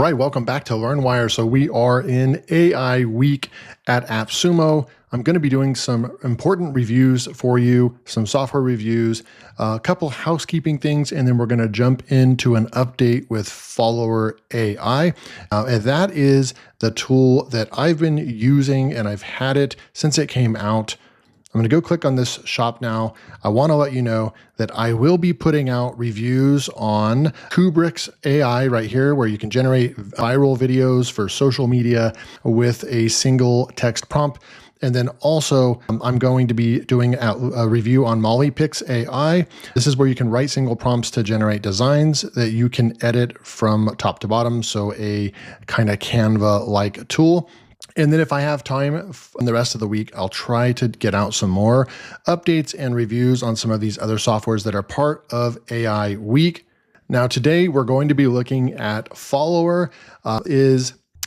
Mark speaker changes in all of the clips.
Speaker 1: Right, welcome back to LearnWire. So we are in AI week at AppSumo. I'm going to be doing some important reviews for you, some software reviews, a couple housekeeping things, and then we're going to jump into an update with Followr AI. And that is the tool that I've been using, and I've had it since it came out. I'm going to go click on this shop now. I want to let you know that I will be putting out reviews on Kubrick's AI right here, where you can generate viral videos for social media with a single text prompt. And then also, I'm going to be doing a review on Mollypix AI. This is where you can write single prompts to generate designs that you can edit from top to bottom. So a kind of Canva-like tool. And then if I have time in the rest of the week, I'll try to get out some more updates and reviews on some of these other softwares that are part of AI Week. Now, today we're going to be looking at Followr.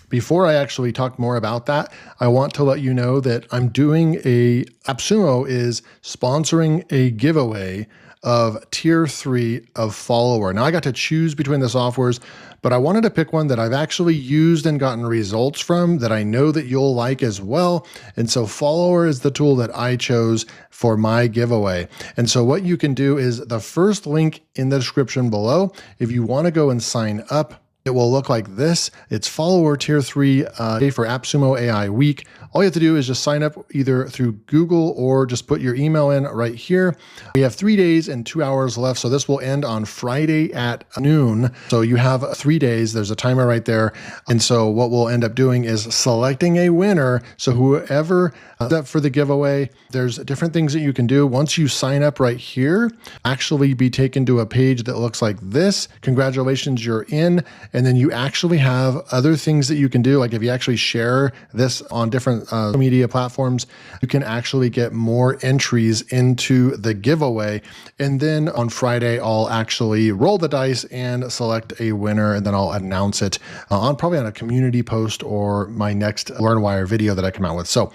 Speaker 1: Before I actually talk more about that, I want to let you know that AppSumo is sponsoring a giveaway of tier 3 of Followr. Now I got to choose between the softwares, but I wanted to pick one that I've actually used and gotten results from that I know that you'll like as well. And so Followr is the tool that I chose for my giveaway. And so what you can do is the first link in the description below, if you want to go and sign up, it will look like this. It's Followr Tier 3 for AppSumo AI Week. All you have to do is just sign up either through Google or just put your email in right here. We have 3 days and 2 hours left, so this will end on Friday at noon. So you have 3 days. There's a timer right there. And so what we'll end up doing is selecting a winner. So whoever up for the giveaway, there's different things that you can do. Once you sign up right here, actually be taken to a page that looks like this. Congratulations, you're in. And then you actually have other things that you can do. Like if you actually share this on different media platforms, you can actually get more entries into the giveaway. And then on Friday, I'll actually roll the dice and select a winner. And then I'll announce it probably on a community post or my next LearnWire video that I come out with. So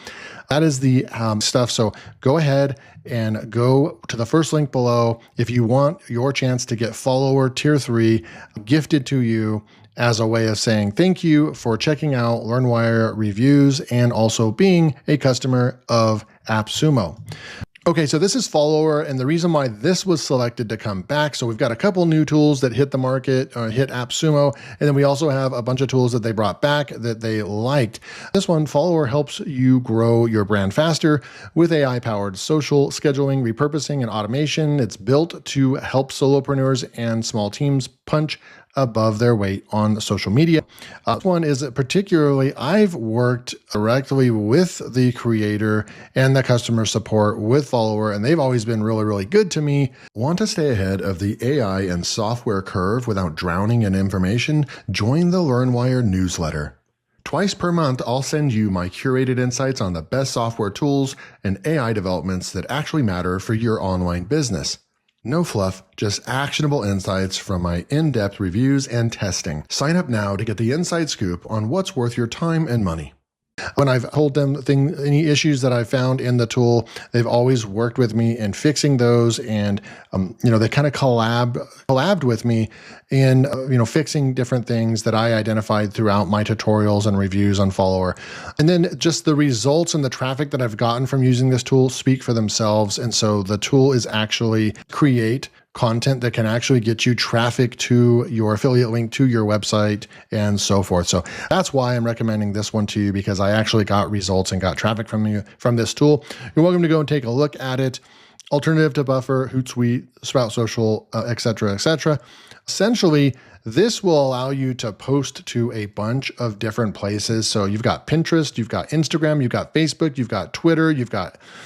Speaker 1: that is the stuff. So go ahead and go to the first link below if you want your chance to get Followr Tier 3 gifted to you as a way of saying thank you for checking out LearnWire reviews and also being a customer of AppSumo. Okay, so this is Followr, and the reason why this was selected to come back, so we've got a couple new tools that hit the market, hit AppSumo, and then we also have a bunch of tools that they brought back that they liked. This one, Followr, helps you grow your brand faster with AI-powered social scheduling, repurposing, and automation. It's built to help solopreneurs and small teams punch above their weight on social media. This one is particularly, I've worked directly with the creator and the customer support with Followr, and they've always been really, really good to me. Want to stay ahead of the AI and software curve without drowning in information? Join the LearnWire newsletter. Twice per month, I'll send you my curated insights on the best software tools and AI developments that actually matter for your online business. No fluff, just actionable insights from my in-depth reviews and testing. Sign up now to get the inside scoop on what's worth your time and money. When I've told them any issues that I found in the tool, they've always worked with me in fixing those, and they kind of collabed with me in fixing different things that I identified throughout my tutorials and reviews on Followr. And then just the results and the traffic that I've gotten from using this tool speak for themselves. And so the tool is actually create content that can actually get you traffic to your affiliate link to your website and so forth. So that's why I'm recommending this one to you, because I actually got results and got traffic from this tool. You're welcome to go and take a look at it. Alternative to Buffer, Hootsuite, Sprout Social, etc., etc. Essentially, this will allow you to post to a bunch of different places. So you've got Pinterest, you've got Instagram, you've got Facebook, you've got Twitter,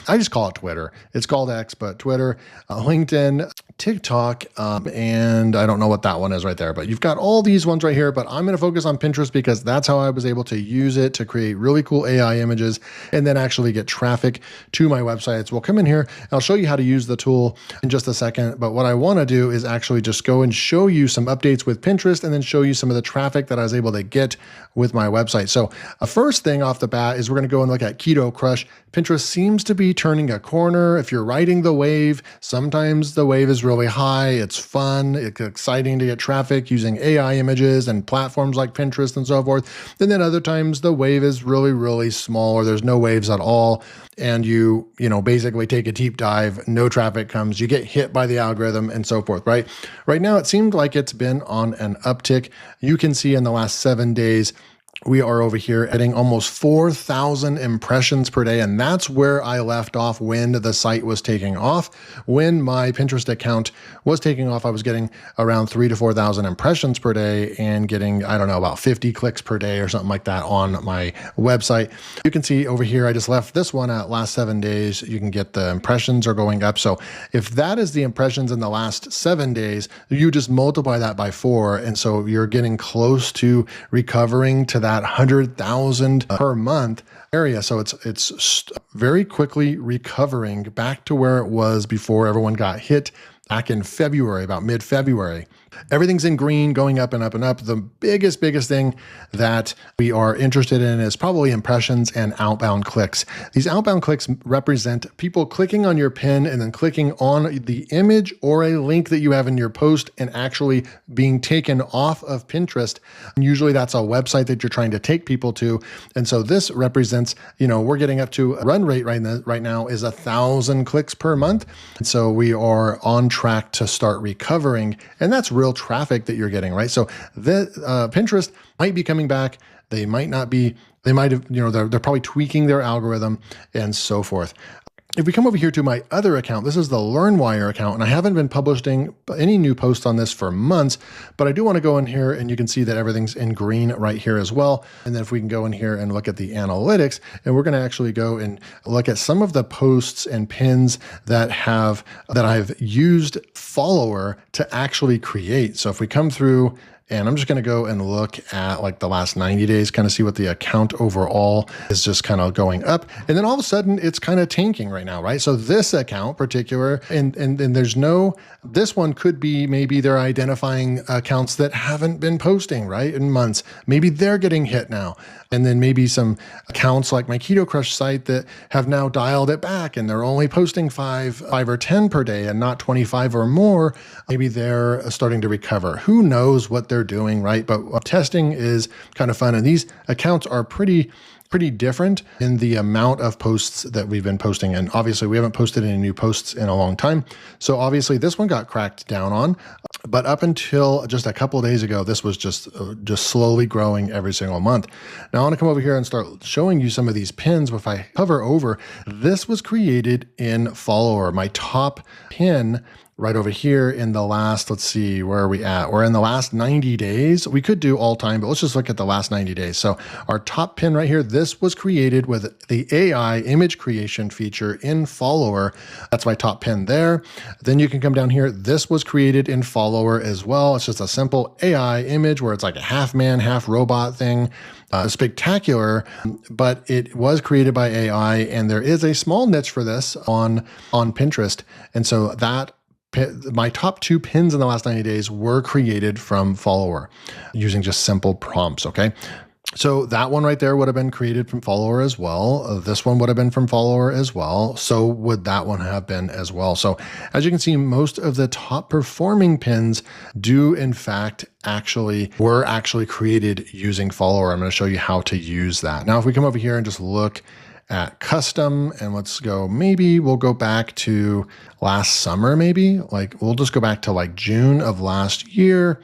Speaker 1: I just call it Twitter. It's called X, but Twitter, LinkedIn, TikTok, and I don't know what that one is right there, but you've got all these ones right here, but I'm going to focus on Pinterest because that's how I was able to use it to create really cool AI images and then actually get traffic to my websites. We'll come in here and I'll show you how to use the tool in just a second, but what I want to do is actually just go and show you some updates with Pinterest Pinterest and then show you some of the traffic that I was able to get with my website. So first thing off the bat is we're going to go and look at Keto Crush. Pinterest seems to be turning a corner. If you're riding the wave, sometimes the wave is really high. It's fun. It's exciting to get traffic using AI images and platforms like Pinterest and so forth. And then other times the wave is really, really small, or there's no waves at all. And you basically take a deep dive, no traffic comes, you get hit by the algorithm and so forth, right? Right now, it seemed like it's been on an uptick. You can see in the last 7 days, we are over here getting almost 4,000 impressions per day. And that's where I left off when the site was taking off. When my Pinterest account was taking off, I was getting around 3,000 to 4,000 impressions per day and getting, I don't know, about 50 clicks per day or something like that on my website. You can see over here, I just left this one at last 7 days. You can get the impressions are going up. So if that is the impressions in the last 7 days, you just multiply that by 4. And so you're getting close to recovering to that 100,000 per month area. So it's very quickly recovering back to where it was before everyone got hit back in February, about mid-February. Everything's in green, going up and up and up. The biggest thing that we are interested in is probably impressions and outbound clicks. These outbound clicks represent people clicking on your pin and then clicking on the image or a link that you have in your post and actually being taken off of Pinterest. And usually that's a website that you're trying to take people to. And so this represents, we're getting up to a run rate right now is 1,000 clicks per month. And so we are on track to start recovering. And that's real traffic that you're getting, right? So the Pinterest might be coming back. They might not be. They might have, they're probably tweaking their algorithm and so forth. If we come over here to my other account, this is the LearnWire account, and I haven't been publishing any new posts on this for months, but I do want to go in here and you can see that everything's in green right here as well. And then if we can go in here and look at the analytics, and we're going to actually go and look at some of the posts and pins that I've used Followr to actually create. So if we come through, and I'm just going to go and look at like the last 90 days, kind of see what the account overall is just kind of going up. And then all of a sudden it's kind of tanking right now, right? So this account particular, and this one could be maybe they're identifying accounts that haven't been posting, right, in months. Maybe they're getting hit now. And then maybe some accounts like my Keto Crush site that have now dialed it back and they're only posting 5 or 10 per day and not 25 or more. Maybe they're starting to recover. Who knows what they're doing, right? But testing is kind of fun. And these accounts are pretty different in the amount of posts that we've been posting. And obviously we haven't posted any new posts in a long time. So obviously this one got cracked down on, but up until just a couple of days ago, this was just slowly growing every single month. Now I want to come over here and start showing you some of these pins. If I hover over, this was created in Followr. My top pin right over here in the last, let's see, where are we at? We're in the last 90 days. We could do all time, but let's just look at the last 90 days. So our top pin right here, this was created with the AI image creation feature in Followr. That's my top pin there. Then you can come down here. This was created in Followr as well. It's just a simple AI image where it's like a half man, half robot thing. Spectacular, but it was created by AI, and there is a small niche for this on Pinterest. And so my top 2 pins in the last 90 days were created from Followr using just simple prompts, okay? So that one right there would have been created from Followr as well. This one would have been from Followr as well. So would that one have been as well. So as you can see, most of the top performing pins do in fact were actually created using Followr. I'm going to show you how to use that. Now, if we come over here and just look at custom, and maybe we'll go back to last summer, we'll just go back to like June of last year,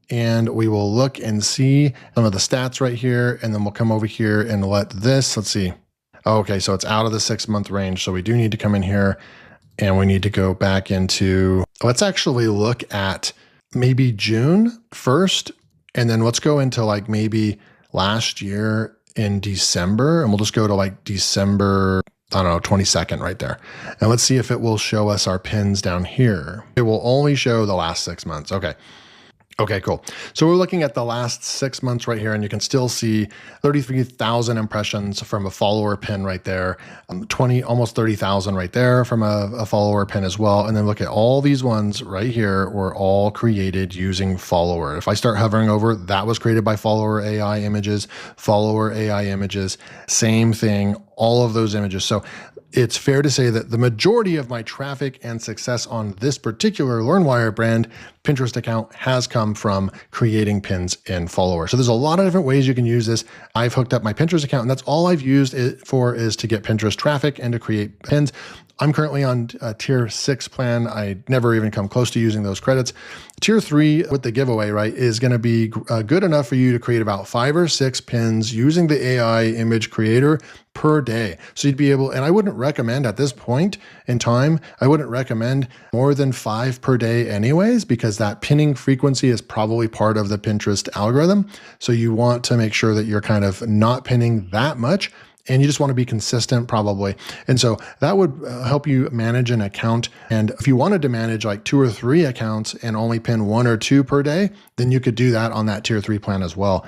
Speaker 1: and we will look and see some of the stats right here. And then we'll come over here and let's see. Okay, so it's out of the 6-month range. So we do need to come in here and we need to go back into, let's actually look at maybe June 1st. And then let's go into like maybe last year in December, and we'll just go to like December, 22nd right there. And let's see if it will show us our pins down here. It will only show the last 6 months. Okay. Okay, cool. So we're looking at the last 6 months right here, and you can still see 33,000 impressions from a Followr pin right there, almost 30,000 right there from a Followr pin as well. And then look at all these ones right here were all created using Followr. If I start hovering over, that was created by Followr AI images, Followr AI images, same thing, all of those images. So it's fair to say that the majority of my traffic and success on this particular LearnWire brand Pinterest account has come from creating pins in Followr. So there's a lot of different ways you can use this. I've hooked up my Pinterest account, and that's all I've used it for, is to get Pinterest traffic and to create pins. I'm currently on a tier 6 plan. I never even come close to using those credits. Tier 3 with the giveaway, right, is going to be good enough for you to create about 5 or 6 pins using the AI image creator per day. So you'd be able, and I wouldn't recommend at this point in time, I wouldn't recommend more than 5 per day anyways, because that pinning frequency is probably part of the Pinterest algorithm. So you want to make sure that you're kind of not pinning that much, and you just want to be consistent probably. And so that would help you manage an account. And if you wanted to manage like 2 or 3 accounts and only pin 1 or 2 per day, then you could do that on that tier 3 plan as well.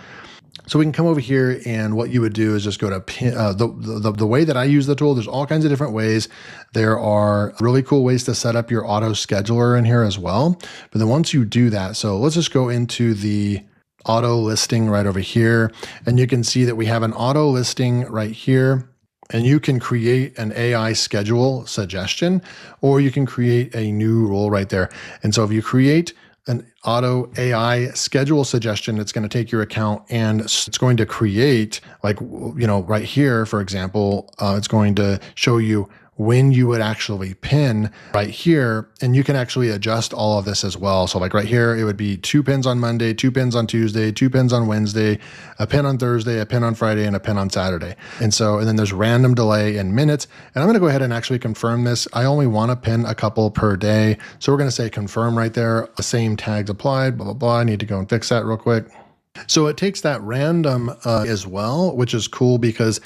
Speaker 1: So we can come over here, and what you would do is just go to pin, the way that I use the tool. There's all kinds of different ways. There are really cool ways to set up your auto scheduler in here as well. But then once you do that, so let's just go into the auto listing right over here, and you can see that we have an auto listing right here, and you can create an AI schedule suggestion, or you can create a new rule right there. And so if you create an auto AI schedule suggestion, it's going to take your account and it's going to create, like, right here, for example, it's going to show you when you would actually pin right here, and you can actually adjust all of this as well. So like right here, it would be 2 pins on Monday, 2 pins on Tuesday, 2 pins on Wednesday, a pin on Thursday, a pin on Friday, and a pin on Saturday. And then there's random delay in minutes. And I'm going to go ahead and actually confirm this. I only want to pin a couple per day. So we're going to say confirm right there. The same tags applied, blah, blah, blah. I need to go and fix that real quick. So it takes that random as well, which is cool because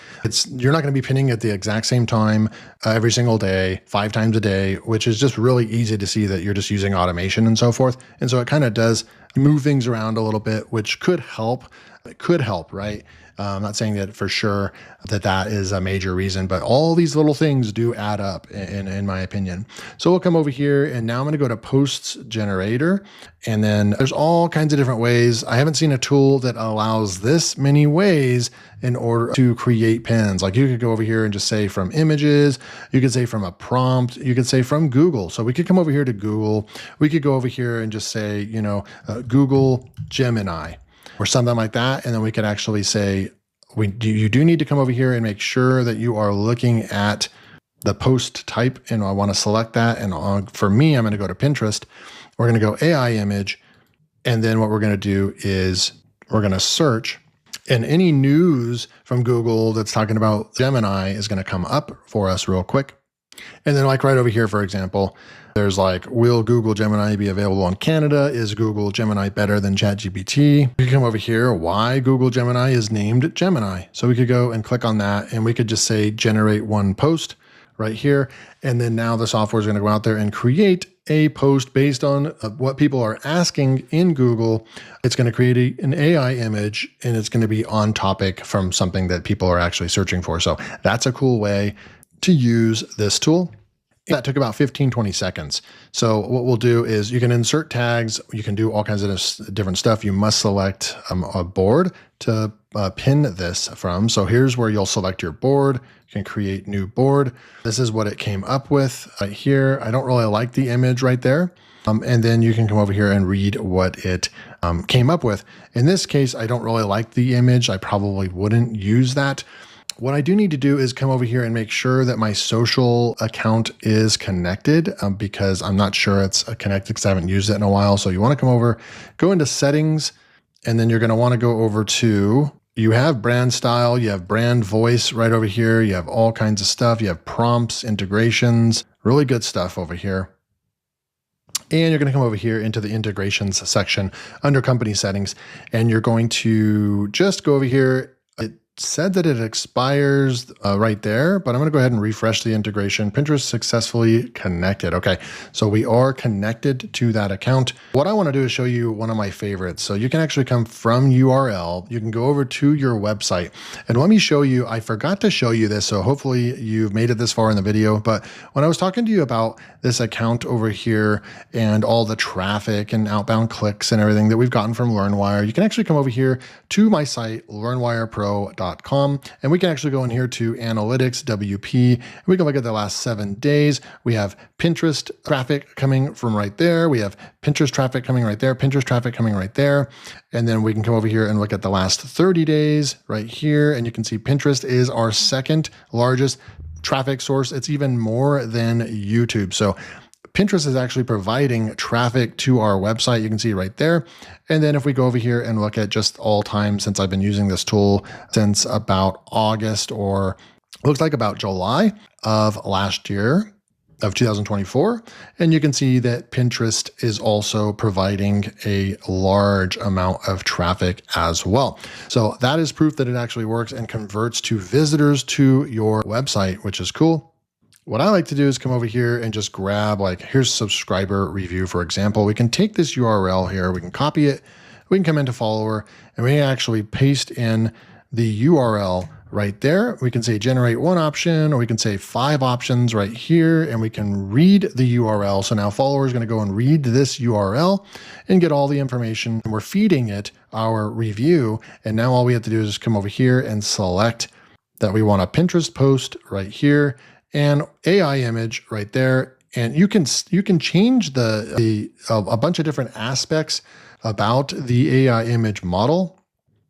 Speaker 1: you're not going to be pinning at the exact same time every single day, 5 times a day, which is just really easy to see that you're just using automation and so forth. And so it kind of does move things around a little bit, which could help. It could help, right? I'm not saying that for sure that is a major reason, but all these little things do add up in my opinion. So we'll come over here, and now I'm going to go to posts generator, and then there's all kinds of different ways. I haven't seen a tool that allows this many ways in order to create pins. Like you could go over here and just say from images, you could say from a prompt, you could say from Google. So we could come over here to Google. We could go over here and just say, Google Gemini, or something like that. And then we could actually say, you do need to come over here and make sure that you are looking at the post type. And I want to select that. And for me, I'm going to go to Pinterest. We're going to go AI image. And then what we're going to do is we're going to search, and any news from Google that's talking about Gemini is going to come up for us real quick. And then like right over here, for example, there's like, will Google Gemini be available in Canada? Is Google Gemini better than ChatGPT? We can come over here, why Google Gemini is named Gemini. So we could go and click on that, and we could just say generate one post right here. And then now the software is going to go out there and create a post based on what people are asking in Google. It's going to create an AI image, and it's going to be on topic from something that people are actually searching for. So that's a cool way to use this tool. That took about 15-20 seconds. So what we'll do is you can insert tags. You can do all kinds of different stuff. You must select a board to pin this from. So here's where you'll select your board. You can create new board. This is what it came up with right here. I don't really like the image right there. And then you can come over here and read what it came up with. In this case, I don't really like the image. I probably wouldn't use that. What I do need to do is come over here and make sure that my social account is connected because I'm not sure it's connected because I haven't used it in a while. So you want to come over, go into settings, and then you're going to want to go over to, you have brand style, you have brand voice right over here. You have all kinds of stuff. You have prompts, integrations, really good stuff over here. And you're going to come over here into the integrations section under company settings, and you're going to just go over here. said that it expires right there, but I'm going to go ahead and refresh the integration. Pinterest successfully connected. Okay, so we are connected to that account. What I want to do is show you one of my favorites. So you can actually come from URL. You can go over to your website, and let me show you. I forgot to show you this, so hopefully you've made it this far in the video. But when I was talking to you about this account over here and all the traffic and outbound clicks and everything that we've gotten from LearnWire, you can actually come over here to my site, LearnWirePro.com. And we can actually go in here to Analytics, WP, and we can look at the last 7 days. We have Pinterest traffic coming from right there. We have Pinterest traffic coming right there, Pinterest traffic coming right there. And then we can come over here and look at the last 30 days right here. And you can see Pinterest is our second largest traffic source. It's even more than YouTube. So Pinterest is actually providing traffic to our website. You can see right there. And then if we go over here and look at just all time since I've been using this tool since about August, or looks like about July of last year of 2024. And you can see that Pinterest is also providing a large amount of traffic as well. So that is proof that it actually works and converts to visitors to your website, which is cool. What I like to do is come over here and just grab, like, here's subscriber review, for example. We can take this URL here, we can copy it, we can come into Followr, and we can actually paste in the URL right there. We can say generate one option, or we can say 5 options right here, and we can read the URL. So now Followr is going to go and read this URL and get all the information. And we're feeding it our review. And now all we have to do is just come over here and select that we want a Pinterest post right here, and AI image right there. And you can change a bunch of different aspects about the AI image model.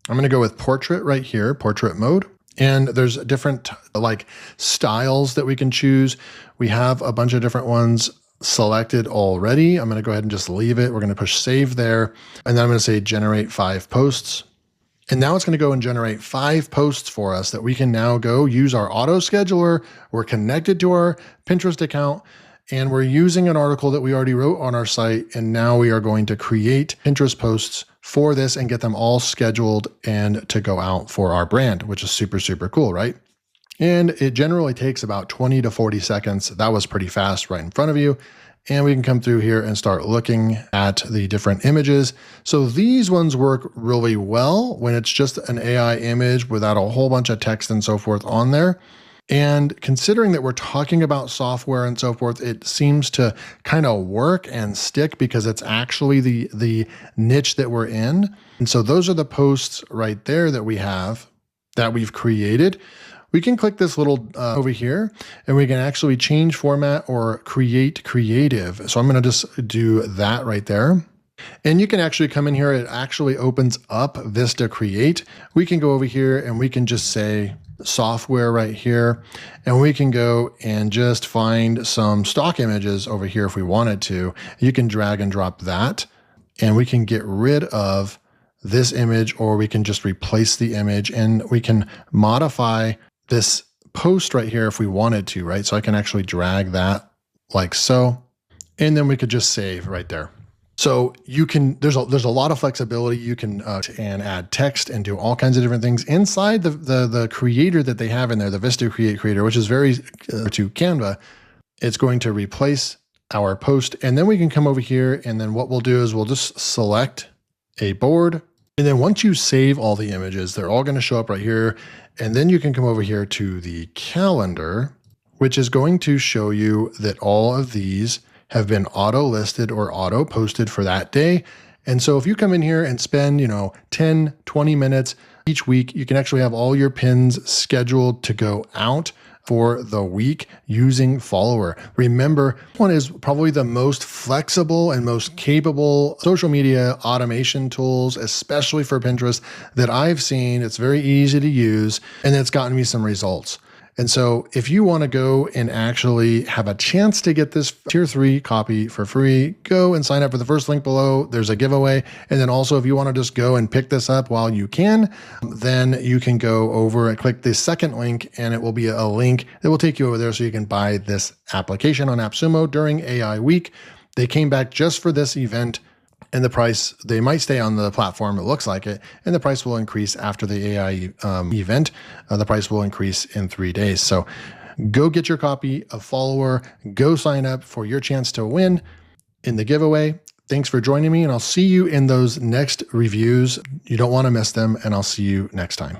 Speaker 1: I'm going to go with portrait right here, portrait mode. And there's different like styles that we can choose. We have a bunch of different ones selected already. I'm going to go ahead and just leave it. We're going to push save there. And then I'm going to say generate 5 posts. And now it's going to go and generate 5 posts for us that we can now go use our auto scheduler. We're connected to our Pinterest account, and we're using an article that we already wrote on our site. And now we are going to create Pinterest posts for this and get them all scheduled and to go out for our brand, which is super, super cool, right? And it generally takes about 20 to 40 seconds. That was pretty fast right in front of you. And we can come through here and start looking at the different images. So these ones work really well when it's just an AI image without a whole bunch of text and so forth on there. And considering that we're talking about software and so forth, it seems to kind of work and stick because it's actually the niche that we're in. And so those are the posts right there that we have that we've created. We can click this little over here, and we can actually change format or create creative. So I'm going to just do that right there. And you can actually come in here. It actually opens up Vista Create. We can go over here and we can just say software right here. And we can go and just find some stock images over here if we wanted to. You can drag and drop that, and we can get rid of this image, or we can just replace the image, and we can modify this post right here if we wanted to, right? So I can actually drag that like so, and then we could just save right there. So you can, there's a lot of flexibility. You can and add text and do all kinds of different things inside the creator that they have in there, the Vista Create creator, which is very to Canva. It's going to replace our post, and then we can come over here, and then what we'll do is we'll just select a board. And then once you save all the images, they're all going to show up right here. And then you can come over here to the calendar, which is going to show you that all of these have been auto listed or auto posted for that day. And so if you come in here and spend, 10, 20 minutes each week, you can actually have all your pins scheduled to go out for the week using Followr. Remember, one is probably the most flexible and most capable social media automation tools, especially for Pinterest, that I've seen. It's very easy to use, and it's gotten me some results. And so if you want to go and actually have a chance to get this tier 3 copy for free, go and sign up for the first link below. There's a giveaway. And then also if you want to just go and pick this up while you can, then you can go over and click the second link, and it will be a link that will take you over there so you can buy this application on AppSumo during AI week. They came back just for this event And the price, they might stay on the platform, it looks like it, and the price will increase after the AI event. The price will increase in 3 days. So go get your copy of Followr, go sign up for your chance to win in the giveaway. Thanks for joining me, and I'll see you in those next reviews. You don't want to miss them, and I'll see you next time.